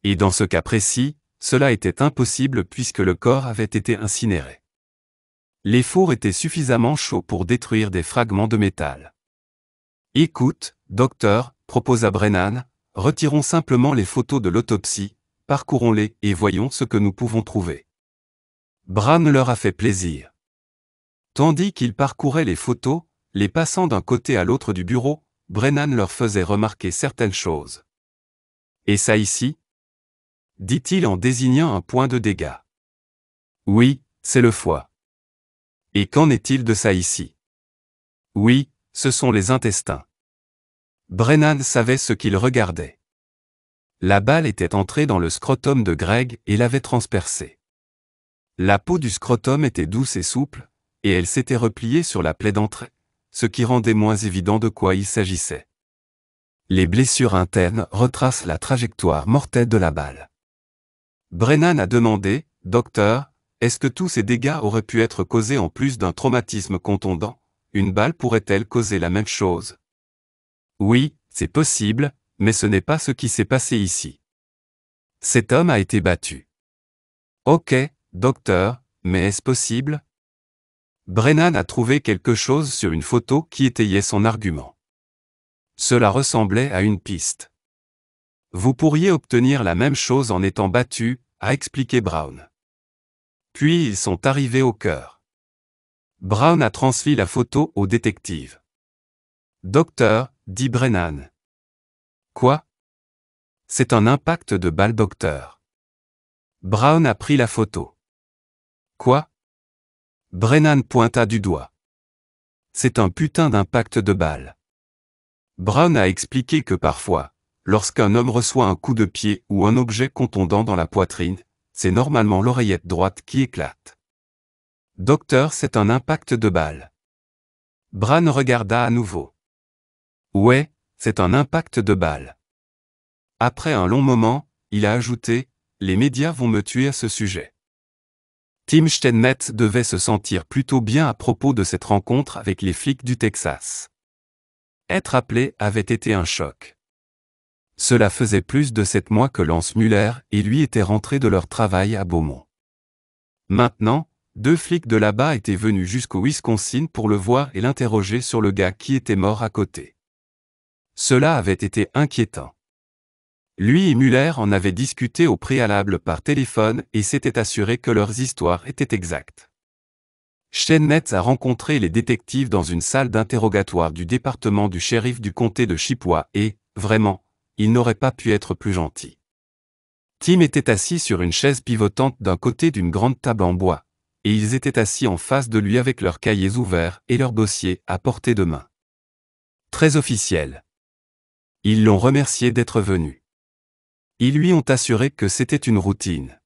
Et dans ce cas précis, cela était impossible puisque le corps avait été incinéré. Les fours étaient suffisamment chauds pour détruire des fragments de métal. « Écoute, docteur, » proposa Brennan, « retirons simplement les photos de l'autopsie, parcourons-les et voyons ce que nous pouvons trouver. » Brown leur a fait plaisir. Tandis qu'ils parcouraient les photos, les passant d'un côté à l'autre du bureau, Brennan leur faisait remarquer certaines choses. « Et ça ici ?» dit-il en désignant un point de dégâts. « Oui, c'est le foie. » « Et qu'en est-il de ça ici ?» ?»« Oui, ce sont les intestins. » Brennan savait ce qu'il regardait. La balle était entrée dans le scrotum de Greg et l'avait transpercé. La peau du scrotum était douce et souple, et elle s'était repliée sur la plaie d'entrée, ce qui rendait moins évident de quoi il s'agissait. Les blessures internes retracent la trajectoire mortelle de la balle. Brennan a demandé, « Docteur, est-ce que tous ces dégâts auraient pu être causés en plus d'un traumatisme contondant? Une balle pourrait-elle causer la même chose? » Oui, c'est possible, mais ce n'est pas ce qui s'est passé ici. Cet homme a été battu. Ok, docteur, mais est-ce possible? Brennan a trouvé quelque chose sur une photo qui étayait son argument. Cela ressemblait à une piste. Vous pourriez obtenir la même chose en étant battu, a expliqué Brown. Puis ils sont arrivés au cœur. Brown a transmis la photo au détective. Docteur, dit Brennan. Quoi? C'est un impact de balle, docteur. Brown a pris la photo. Quoi? Brennan pointa du doigt. C'est un putain d'impact de balle. Brown a expliqué que parfois, lorsqu'un homme reçoit un coup de pied ou un objet contondant dans la poitrine, c'est normalement l'oreillette droite qui éclate. Docteur, c'est un impact de balle. Brown regarda à nouveau. Ouais, c'est un impact de balle. Après un long moment, il a ajouté, les médias vont me tuer à ce sujet. Tim Steinmetz devait se sentir plutôt bien à propos de cette rencontre avec les flics du Texas. Être appelé avait été un choc. Cela faisait plus de 7 mois que Lance Muller et lui étaient rentrés de leur travail à Beaumont. Maintenant, 2 flics de là-bas étaient venus jusqu'au Wisconsin pour le voir et l'interroger sur le gars qui était mort à côté. Cela avait été inquiétant. Lui et Muller en avaient discuté au préalable par téléphone et s'étaient assurés que leurs histoires étaient exactes. Steinmetz a rencontré les détectives dans une salle d'interrogatoire du département du shérif du comté de Chippewa et, vraiment, il n'aurait pas pu être plus gentil. Tim était assis sur une chaise pivotante d'un côté d'une grande table en bois, et ils étaient assis en face de lui avec leurs cahiers ouverts et leurs dossiers à portée de main. Très officiel. Ils l'ont remercié d'être venu. Ils lui ont assuré que c'était une routine.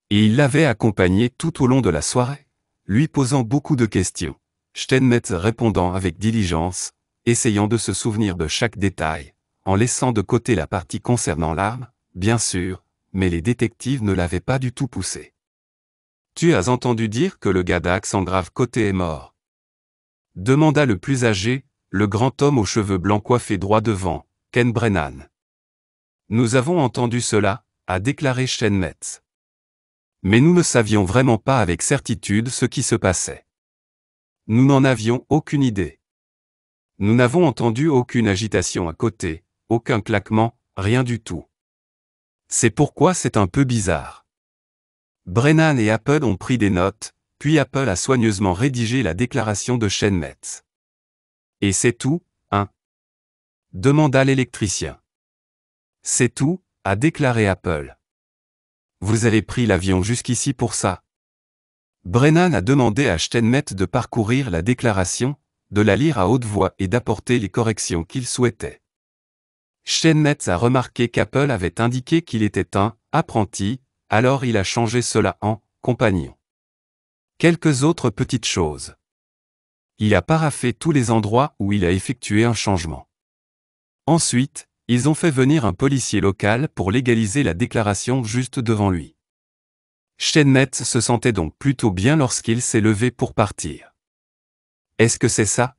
Et il l'avait accompagné tout au long de la soirée, lui posant beaucoup de questions, Steinmetz répondant avec diligence, essayant de se souvenir de chaque détail, en laissant de côté la partie concernant l'arme, bien sûr, mais les détectives ne l'avaient pas du tout poussé. « Tu as entendu dire que le gars d'accent grave côté est mort ?» demanda le plus âgé, le grand homme aux cheveux blancs coiffé droit devant, Ken Brennan. « Nous avons entendu cela, » a déclaré Steinmetz. Mais nous ne savions vraiment pas avec certitude ce qui se passait. Nous n'en avions aucune idée. Nous n'avons entendu aucune agitation à côté, aucun claquement, rien du tout. C'est pourquoi c'est un peu bizarre. Brennan et Apple ont pris des notes, puis Apple a soigneusement rédigé la déclaration de Steinmetz. « Et c'est tout, hein ?» demanda l'électricien. « C'est tout, » a déclaré Apple. « Vous avez pris l'avion jusqu'ici pour ça ?» Brennan a demandé à Steinmetz de parcourir la déclaration, de la lire à haute voix et d'apporter les corrections qu'il souhaitait. Steinmetz a remarqué qu'Apple avait indiqué qu'il était un « apprenti », alors il a changé cela en « compagnon ». Quelques autres petites choses. Il a paraphé tous les endroits où il a effectué un changement. Ensuite, ils ont fait venir un policier local pour légaliser la déclaration juste devant lui. Steinmetz se sentait donc plutôt bien lorsqu'il s'est levé pour partir. « Est-ce que c'est ça ?»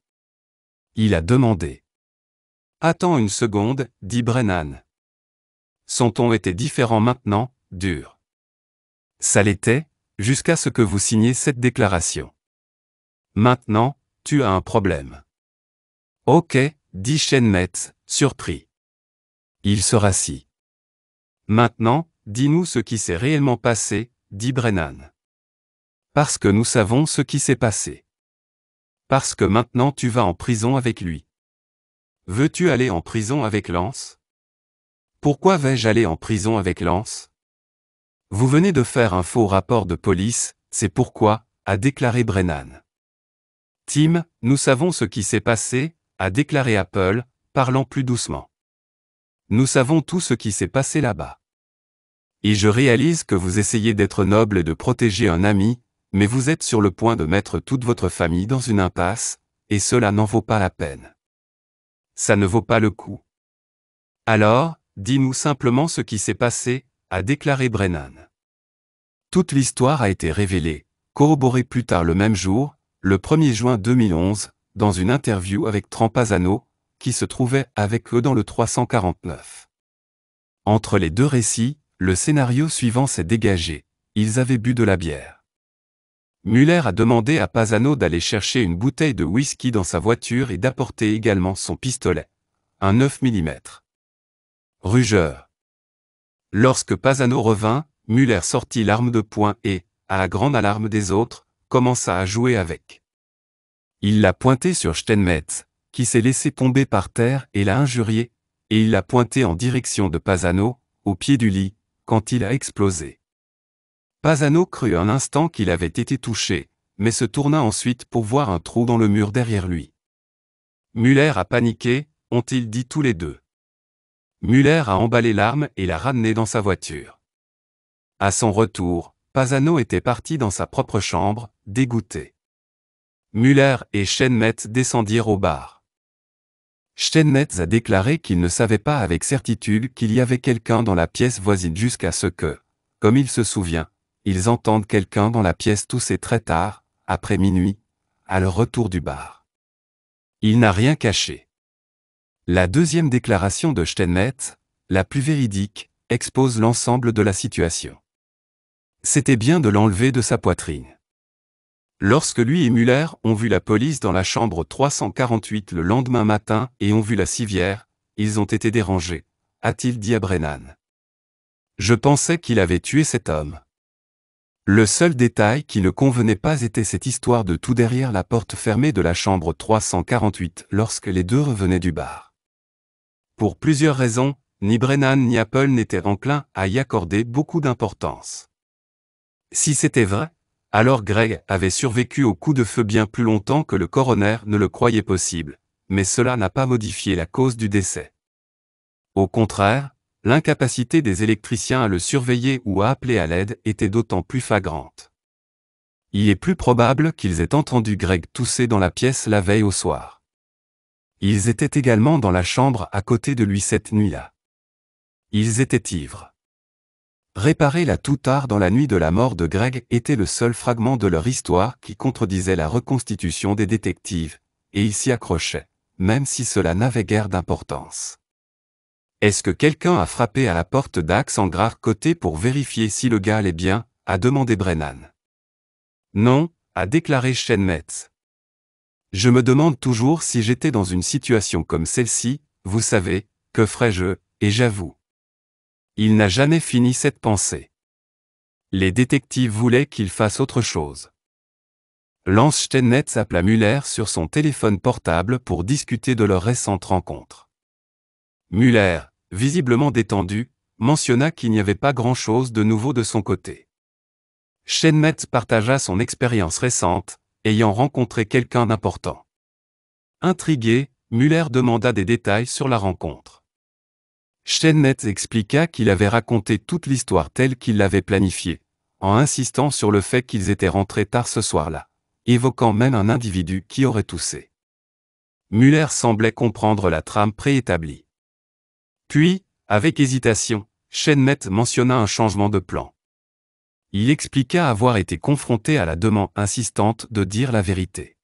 il a demandé. « Attends une seconde, » dit Brennan. Son ton était différent maintenant, dur. « Ça l'était, jusqu'à ce que vous signiez cette déclaration. Maintenant, tu as un problème. »« Ok, » dit Steinmetz, surpris. Il se rassit. « Maintenant, dis-nous ce qui s'est réellement passé, » dit Brennan. « Parce que nous savons ce qui s'est passé. Parce que maintenant tu vas en prison avec lui. Veux-tu aller en prison avec Lance ? Pourquoi vais-je aller en prison avec Lance ? Vous venez de faire un faux rapport de police, c'est pourquoi, a déclaré Brennan. Tim, nous savons ce qui s'est passé, a déclaré Apple, parlant plus doucement. Nous savons tout ce qui s'est passé là-bas. Et je réalise que vous essayez d'être noble et de protéger un ami, mais vous êtes sur le point de mettre toute votre famille dans une impasse, et cela n'en vaut pas la peine. Ça ne vaut pas le coup. Alors, dis-nous simplement ce qui s'est passé, a déclaré Brennan. Toute l'histoire a été révélée, corroborée plus tard le même jour, le 1er juin 2011, dans une interview avec Trampazano, qui se trouvait avec eux dans le 349. Entre les deux récits, le scénario suivant s'est dégagé, ils avaient bu de la bière. Muller a demandé à Pasano d'aller chercher une bouteille de whisky dans sa voiture et d'apporter également son pistolet, un 9 mm. Rugeur. Lorsque Pasano revint, Muller sortit l'arme de poing et, à la grande alarme des autres, commença à jouer avec. Il l'a pointé sur Steinmetz, qui s'est laissé tomber par terre et l'a injurié, et il l'a pointé en direction de Pasano, au pied du lit, quand il a explosé. Pasano crut un instant qu'il avait été touché, mais se tourna ensuite pour voir un trou dans le mur derrière lui. Muller a paniqué, ont-ils dit tous les deux. Muller a emballé l'arme et l'a ramenée dans sa voiture. À son retour, Pasano était parti dans sa propre chambre, dégoûté. Muller et Steinmetz descendirent au bar. Steinmetz a déclaré qu'il ne savait pas avec certitude qu'il y avait quelqu'un dans la pièce voisine jusqu'à ce que, comme il se souvient, ils entendent quelqu'un dans la pièce tousser très tard, après minuit, à leur retour du bar. Il n'a rien caché. La deuxième déclaration de Steinmetz, la plus véridique, expose l'ensemble de la situation. C'était bien de l'enlever de sa poitrine. Lorsque lui et Muller ont vu la police dans la chambre 348 le lendemain matin et ont vu la civière, ils ont été dérangés, a-t-il dit à Brennan. Je pensais qu'il avait tué cet homme. Le seul détail qui ne convenait pas était cette histoire de tout derrière la porte fermée de la chambre 348 lorsque les deux revenaient du bar. Pour plusieurs raisons, ni Brennan ni Apple n'étaient enclins à y accorder beaucoup d'importance. Si c'était vrai, Alors Greg avait survécu au coup de feu bien plus longtemps que le coroner ne le croyait possible, mais cela n'a pas modifié la cause du décès. Au contraire, l'incapacité des électriciens à le surveiller ou à appeler à l'aide était d'autant plus flagrante. Il est plus probable qu'ils aient entendu Greg tousser dans la pièce la veille au soir. Ils étaient également dans la chambre à côté de lui cette nuit-là. Ils étaient ivres. Réparer là tout tard dans la nuit de la mort de Greg était le seul fragment de leur histoire qui contredisait la reconstitution des détectives, et ils s'y accrochaient, même si cela n'avait guère d'importance. Est-ce que quelqu'un a frappé à la porte d'Axe en grave côté pour vérifier si le gars allait bien, a demandé Brennan. Non, a déclaré Shane Metz. Je me demande toujours si j'étais dans une situation comme celle-ci, vous savez, que ferais-je, et j'avoue. Il n'a jamais fini cette pensée. Les détectives voulaient qu'il fasse autre chose. Lance Steinmetz appela Müller sur son téléphone portable pour discuter de leur récente rencontre. Müller, visiblement détendu, mentionna qu'il n'y avait pas grand-chose de nouveau de son côté. Steinmetz partagea son expérience récente, ayant rencontré quelqu'un d'important. Intrigué, Müller demanda des détails sur la rencontre. Steinmetz expliqua qu'il avait raconté toute l'histoire telle qu'il l'avait planifiée, en insistant sur le fait qu'ils étaient rentrés tard ce soir-là, évoquant même un individu qui aurait toussé. Müller semblait comprendre la trame préétablie. Puis, avec hésitation, Steinmetz mentionna un changement de plan. Il expliqua avoir été confronté à la demande insistante de dire la vérité.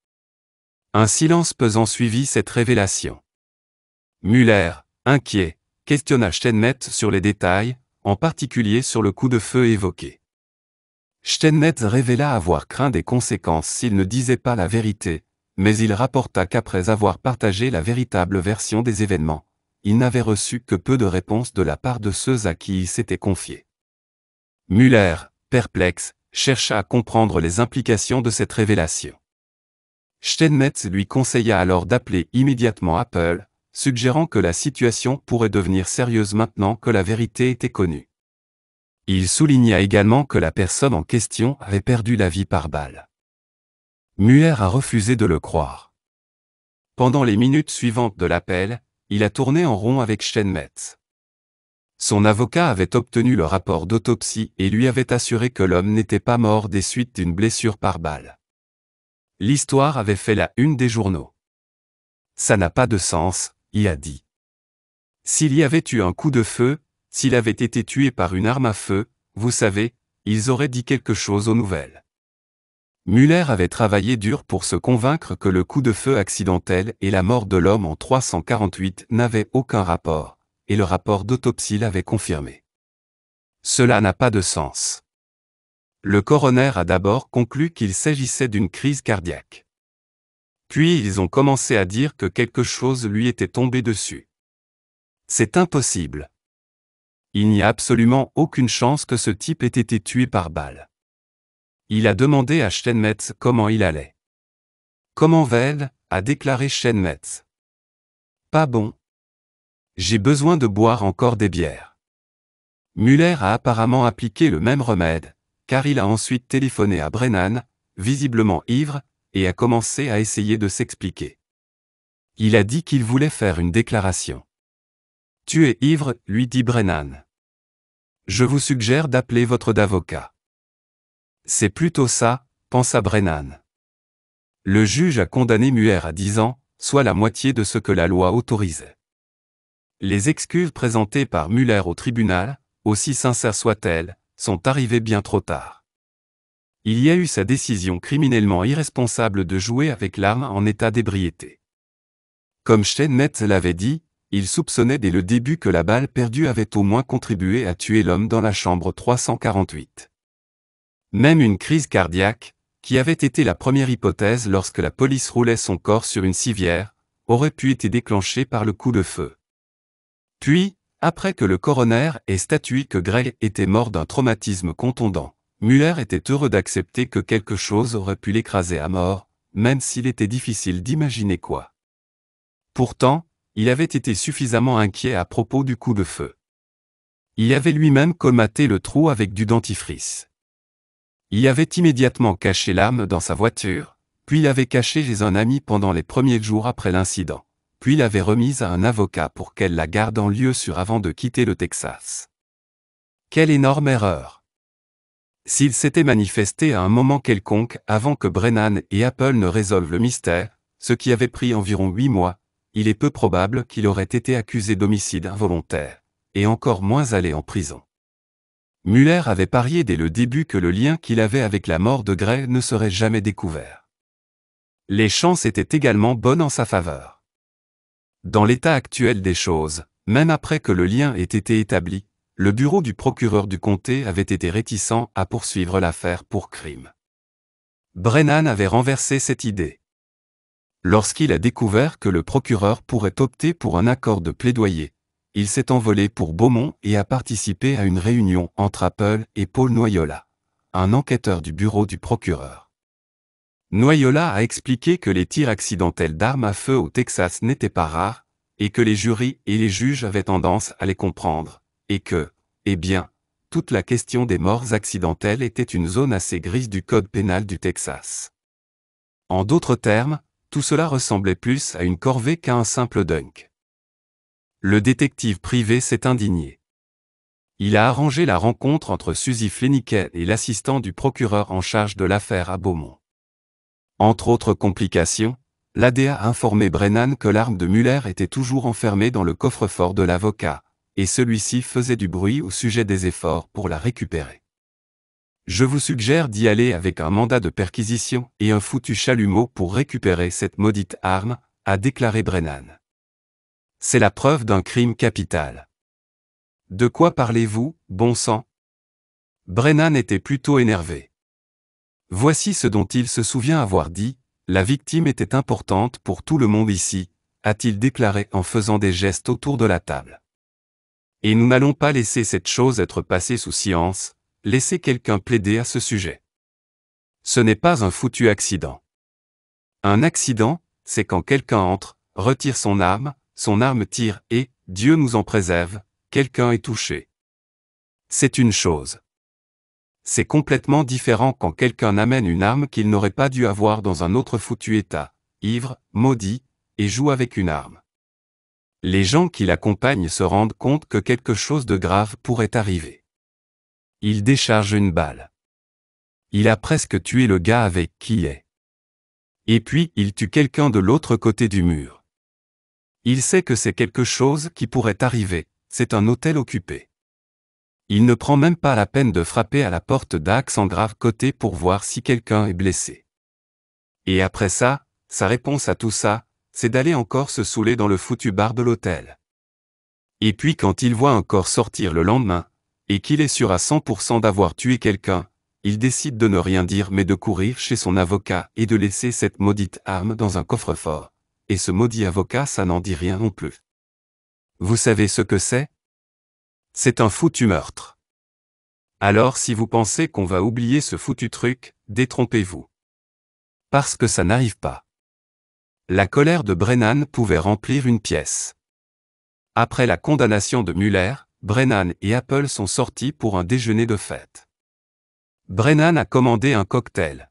Un silence pesant suivit cette révélation. Müller, inquiet, questionna Steinmetz sur les détails, en particulier sur le coup de feu évoqué. Steinmetz révéla avoir craint des conséquences s'il ne disait pas la vérité, mais il rapporta qu'après avoir partagé la véritable version des événements, il n'avait reçu que peu de réponses de la part de ceux à qui il s'était confié. Müller, perplexe, chercha à comprendre les implications de cette révélation. Steinmetz lui conseilla alors d'appeler immédiatement Apple, suggérant que la situation pourrait devenir sérieuse maintenant que la vérité était connue. Il souligna également que la personne en question avait perdu la vie par balle. Müller a refusé de le croire. Pendant les minutes suivantes de l'appel, il a tourné en rond avec Steinmetz. Son avocat avait obtenu le rapport d'autopsie et lui avait assuré que l'homme n'était pas mort des suites d'une blessure par balle. L'histoire avait fait la une des journaux. Ça n'a pas de sens, il a dit. S'il y avait eu un coup de feu, s'il avait été tué par une arme à feu, vous savez, ils auraient dit quelque chose aux nouvelles. Müller avait travaillé dur pour se convaincre que le coup de feu accidentel et la mort de l'homme en 348 n'avaient aucun rapport, et le rapport d'autopsie l'avait confirmé. Cela n'a pas de sens. Le coroner a d'abord conclu qu'il s'agissait d'une crise cardiaque. Puis ils ont commencé à dire que quelque chose lui était tombé dessus. C'est impossible. Il n'y a absolument aucune chance que ce type ait été tué par balle. Il a demandé à Steinmetz comment il allait. Comment va-t-il, a déclaré Steinmetz. Pas bon. J'ai besoin de boire encore des bières. Müller a apparemment appliqué le même remède, car il a ensuite téléphoné à Brennan, visiblement ivre, et a commencé à essayer de s'expliquer. Il a dit qu'il voulait faire une déclaration. « Tu es ivre, lui dit Brennan. Je vous suggère d'appeler votre avocat. » C'est plutôt ça, pensa Brennan. Le juge a condamné Müller à 10 ans, soit la moitié de ce que la loi autorisait. Les excuses présentées par Müller au tribunal, aussi sincères soient-elles, sont arrivées bien trop tard. Il y a eu sa décision criminellement irresponsable de jouer avec l'arme en état d'ébriété. Comme Steinmetz l'avait dit, il soupçonnait dès le début que la balle perdue avait au moins contribué à tuer l'homme dans la chambre 348. Même une crise cardiaque, qui avait été la première hypothèse lorsque la police roulait son corps sur une civière, aurait pu être déclenchée par le coup de feu. Puis, après que le coroner ait statué que Greg était mort d'un traumatisme contondant, Müller était heureux d'accepter que quelque chose aurait pu l'écraser à mort, même s'il était difficile d'imaginer quoi. Pourtant, il avait été suffisamment inquiet à propos du coup de feu. Il avait lui-même colmaté le trou avec du dentifrice. Il avait immédiatement caché l'arme dans sa voiture, puis l'avait cachée chez un ami pendant les premiers jours après l'incident, puis l'avait remise à un avocat pour qu'elle la garde en lieu sûr avant de quitter le Texas. Quelle énorme erreur! S'il s'était manifesté à un moment quelconque avant que Brennan et Apple ne résolvent le mystère, ce qui avait pris environ 8 mois, il est peu probable qu'il aurait été accusé d'homicide involontaire, et encore moins allé en prison. Mueller avait parié dès le début que le lien qu'il avait avec la mort de Gray ne serait jamais découvert. Les chances étaient également bonnes en sa faveur. Dans l'état actuel des choses, même après que le lien ait été établi, le bureau du procureur du comté avait été réticent à poursuivre l'affaire pour crime. Brennan avait renversé cette idée. Lorsqu'il a découvert que le procureur pourrait opter pour un accord de plaidoyer, il s'est envolé pour Beaumont et a participé à une réunion entre Apple et Paul Noyola, un enquêteur du bureau du procureur. Noyola a expliqué que les tirs accidentels d'armes à feu au Texas n'étaient pas rares, et que les jurys et les juges avaient tendance à les comprendre, et que, eh bien, toute la question des morts accidentelles était une zone assez grise du code pénal du Texas. En d'autres termes, tout cela ressemblait plus à une corvée qu'à un simple dunk. Le détective privé s'est indigné. Il a arrangé la rencontre entre Suzy Flanagan et l'assistant du procureur en charge de l'affaire à Beaumont. Entre autres complications, l'ADA a informé Brennan que l'arme de Mueller était toujours enfermée dans le coffre-fort de l'avocat, et celui-ci faisait du bruit au sujet des efforts pour la récupérer. Je vous suggère d'y aller avec un mandat de perquisition et un foutu chalumeau pour récupérer cette maudite arme, a déclaré Brennan. C'est la preuve d'un crime capital. De quoi parlez-vous, bon sang? Brennan était plutôt énervé. Voici ce dont il se souvient avoir dit, la victime était importante pour tout le monde ici, a-t-il déclaré en faisant des gestes autour de la table. Et nous n'allons pas laisser cette chose être passée sous silence, laissez quelqu'un plaider à ce sujet. Ce n'est pas un foutu accident. Un accident, c'est quand quelqu'un entre, retire son arme tire et, Dieu nous en préserve, quelqu'un est touché. C'est une chose. C'est complètement différent quand quelqu'un amène une arme qu'il n'aurait pas dû avoir dans un autre foutu état, ivre, maudit, et joue avec une arme. Les gens qui l'accompagnent se rendent compte que quelque chose de grave pourrait arriver. Il décharge une balle. Il a presque tué le gars avec qui il est. Et puis il tue quelqu'un de l'autre côté du mur. Il sait que c'est quelque chose qui pourrait arriver, c'est un hôtel occupé. Il ne prend même pas la peine de frapper à la porte d'Axe en grave côté pour voir si quelqu'un est blessé. Et après ça, sa réponse à tout ça, c'est d'aller encore se saouler dans le foutu bar de l'hôtel. Et puis quand il voit un corps sortir le lendemain, et qu'il est sûr à 100% d'avoir tué quelqu'un, il décide de ne rien dire mais de courir chez son avocat et de laisser cette maudite arme dans un coffre-fort. Et ce maudit avocat, ça n'en dit rien non plus. Vous savez ce que c'est? C'est un foutu meurtre. Alors si vous pensez qu'on va oublier ce foutu truc, détrompez-vous. Parce que ça n'arrive pas. La colère de Brennan pouvait remplir une pièce. Après la condamnation de Mueller, Brennan et Apple sont sortis pour un déjeuner de fête. Brennan a commandé un cocktail.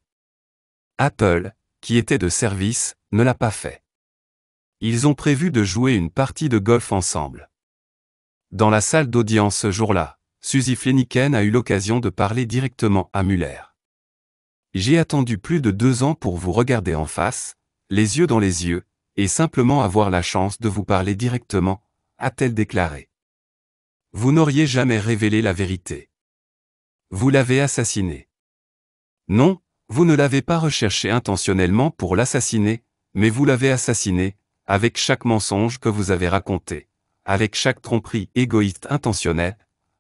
Apple, qui était de service, ne l'a pas fait. Ils ont prévu de jouer une partie de golf ensemble. Dans la salle d'audience ce jour-là, Suzy Flanagan a eu l'occasion de parler directement à Mueller. J'ai attendu plus de 2 ans pour vous regarder en face, les yeux dans les yeux, et simplement avoir la chance de vous parler directement, a-t-elle déclaré. Vous n'auriez jamais révélé la vérité. Vous l'avez assassiné. Non, vous ne l'avez pas recherché intentionnellement pour l'assassiner, mais vous l'avez assassiné, avec chaque mensonge que vous avez raconté, avec chaque tromperie égoïste intentionnelle,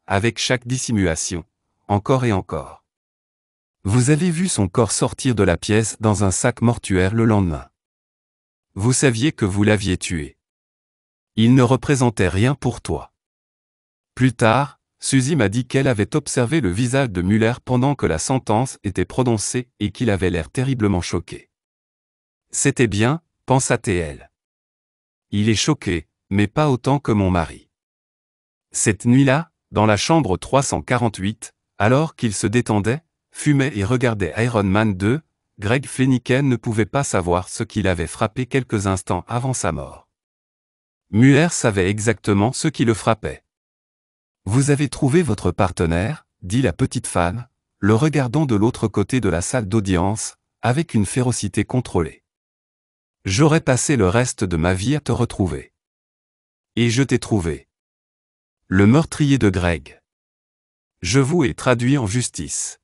avec chaque dissimulation, encore et encore. Vous avez vu son corps sortir de la pièce dans un sac mortuaire le lendemain. Vous saviez que vous l'aviez tué. Il ne représentait rien pour toi. Plus tard, Suzy m'a dit qu'elle avait observé le visage de Mueller pendant que la sentence était prononcée et qu'il avait l'air terriblement choqué. C'était bien, pensa-t-elle. Il est choqué, mais pas autant que mon mari. Cette nuit-là, dans la chambre 348, alors qu'il se détendait, fumait et regardait Iron Man 2, Greg Flanagan ne pouvait pas savoir ce qui l'avait frappé quelques instants avant sa mort. Muir savait exactement ce qui le frappait. « Vous avez trouvé votre partenaire ?» dit la petite fan, le regardant de l'autre côté de la salle d'audience, avec une férocité contrôlée. « J'aurais passé le reste de ma vie à te retrouver. Et je t'ai trouvé. Le meurtrier de Greg. Je vous ai traduit en justice.